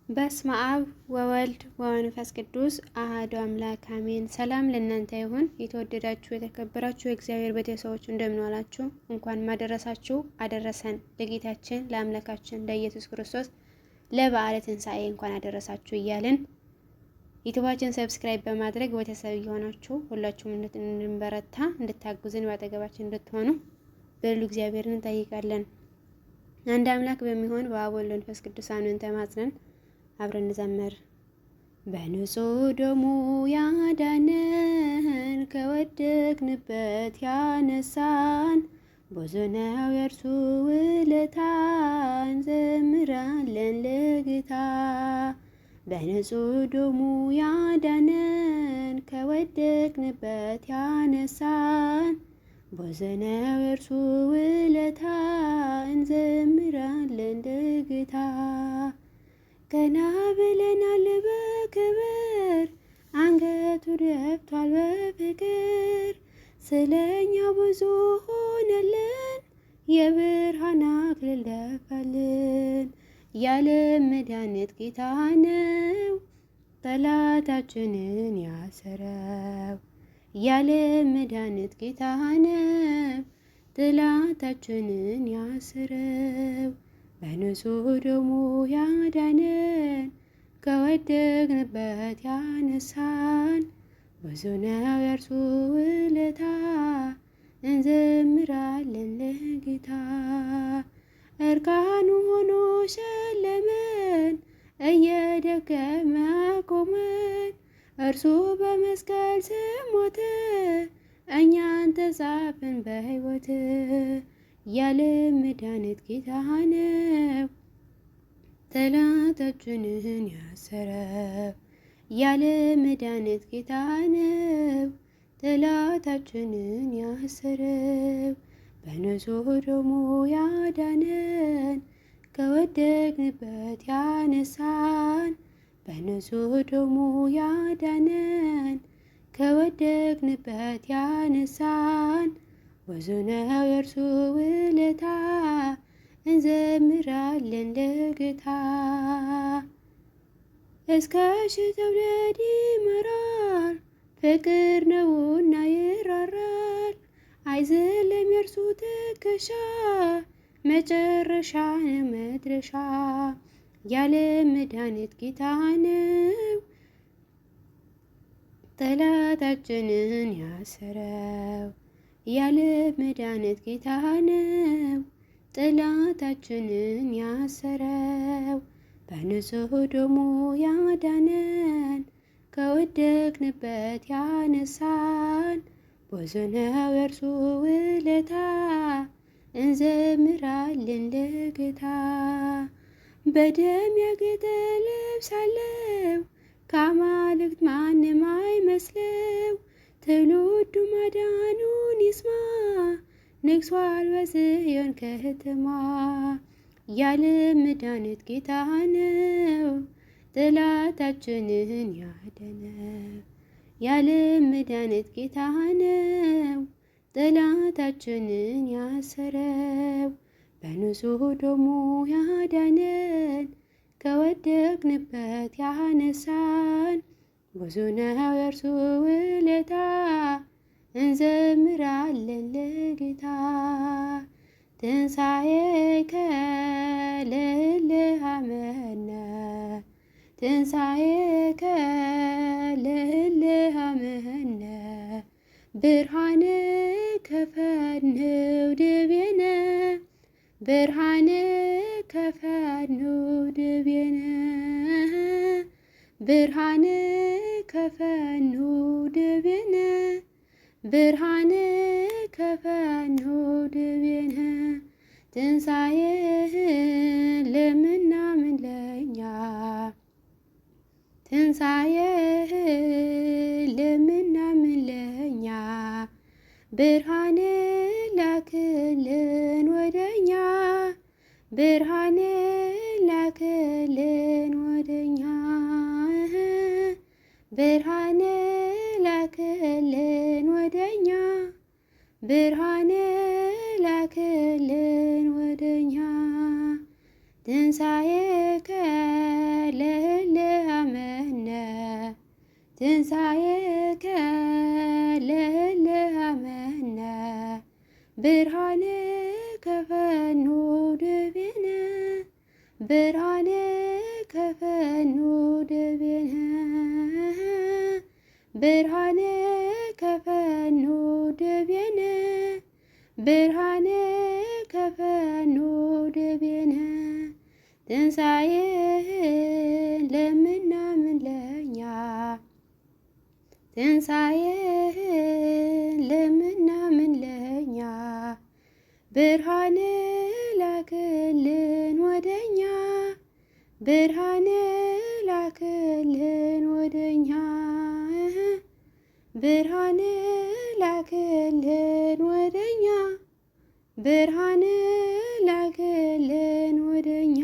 በስመ አብ ወወልድ ወመንፈስ ቅዱስ አሐዱ አምላክ አሜን። ሰላም ለእናንተ ይሁን። የተወደዳችሁ የተከበራችሁ የእግዚአብሔር ቤተሰቦች እንደምን ዋላችሁ? እንኳን ማደረሳችሁ አደረሰን። ለጌታችን ለአምላካችን ለኢየሱስ ክርስቶስ ለበዓለ ትንሣኤ እንኳን አደረሳችሁ እያልን ዩቲዩባችን ሰብስክራይብ በማድረግ ቤተሰብ የሆናችሁ ሁላችሁም እንድንበረታ እንድታግዙን ባጠገባችን እንድትሆኑ በሉ እግዚአብሔርን እንጠይቃለን። አንድ አምላክ በሚሆን በአብ ወልድ ወመንፈስ ቅዱስ አሜን ተማጽነን አብረን እንዘምር። በንጹህ ደሙ ያዳነን ከወደቅንበት ያነሳን ብዙ ነው የእርሱ ውለታ እንዘምራለን ለጌታ። በንጹህ ደሙ ያዳነን ከወደቅንበት ያነሳን ብዙ ነው የእርሱ ውለታ እንዘምራለን ለጌታ። ቀና ብለናል በክብር አንገቱ ደፍቷል በፍቅር ስለኛ ብዙ ሆነልን የብርሃን አክሊል ደፋልን። የዓለም መድኃኒት ጌታ ነው ጠላታችንን ያሰረው። የዓለም መድኃኒት ጌታ ነው ጠላታችንን ያሰረው። በንጹህ ደሙ ያዳነን ከወደቅንበት ያነሳን ብዙ ነው የእርሱ ውለታ እንዘምራለን ለጌታ። እርቃኑ ሆኖ ሸለመን እየደከመ ቆመን እርሱ በመስቀል ስር ሞተ እኛን ተጻፍን በሕይወት። የዓለም መድኃኒት ጌታ ነው ጠላታችንን ያሰረው። የዓለም መድኃኒት ጌታ ነው ጠላታችንን ያሰረው። በንጹህ ደሙ ያዳነን ከወደቅንበት ያነሳን በንጹህ ደሙ ያዳነን ከወደቅንበት ያነሳን ብዙ ነው የእርሱ ውለታ እንዘምራለን ለጌታ። እስከ ሺህ ትውልድ ይመራል ፍቅር ነውና ይራራል። አይዝልም የእርሱ ትከሻ መጨረሻ ነው መድረሻ። የዓለም መድኃኒት ጌታ ነው ጠላታችንን ያሰረው። የዓለም መድኃኒት ጌታ ነው ጠላታችንን ያሰረው። በንጹህ ደሙ ያዳነን ከወደቅንበት ያነሳን ብዙ ነው የእርሱ ውለታ እንዘምራለን ለጌታ። በደም ያጌጠ ልብስ አለው ከአማልክት ማንም አይመስለው። ትውልዱ ማዳኑን ይስማ ነግሷል በጽዮን ከተማ። የዓለም መድኃኒት ጌታ ነው ጠላታችንን ያዳነው። የዓለም መድኃኒት ጌታ ነው ጠላታችንን ያሰረው። በንጹህ ደሙ ያዳነን ከወደቅንበት ያነሳን ብዙ ነው የእርሱ ውለታ እንዘምራለን ለጌታ። ትንሣኤከ ለእለ አመነ ትንሣኤከ ለእለ አመነ ብርሃነ ከፈንው ድቤነ ብርሃነ ከፈንው ድቤነ ብርሃነ ከፈኑ ድቤነ ብርሃነ ከፈኑ ድቤነ። ትንሣኤህን ለምናምን ለኛ ትንሣኤህን ለምናምን ለኛ ብርሃነ ላክልን ወደኛ ብርሃነ ላክልን ወደኛ ብርሃነ ላክልን ወደኛ ብርሃነ ላክልን ወደኛ ትንሣኤከ ትንሣኤከ ለለአመነ ብርሃንከ ፈኑ ድቤነ ብርሃንከ ፈኑ ድቤነ ብርሃንከ ፈኑ ድቤነ ብርሃንከ ፈኑ ድቤነ ትንሣኤህን ለምናምን ለኛ ትንሣኤህን ለምናምን ለኛ ብርሃን ላክልን ወደኛ ብርሃን ላክልን ወደኛ ብርሃን ላክልን ወደኛ ብርሃን ላክልን ወደኛ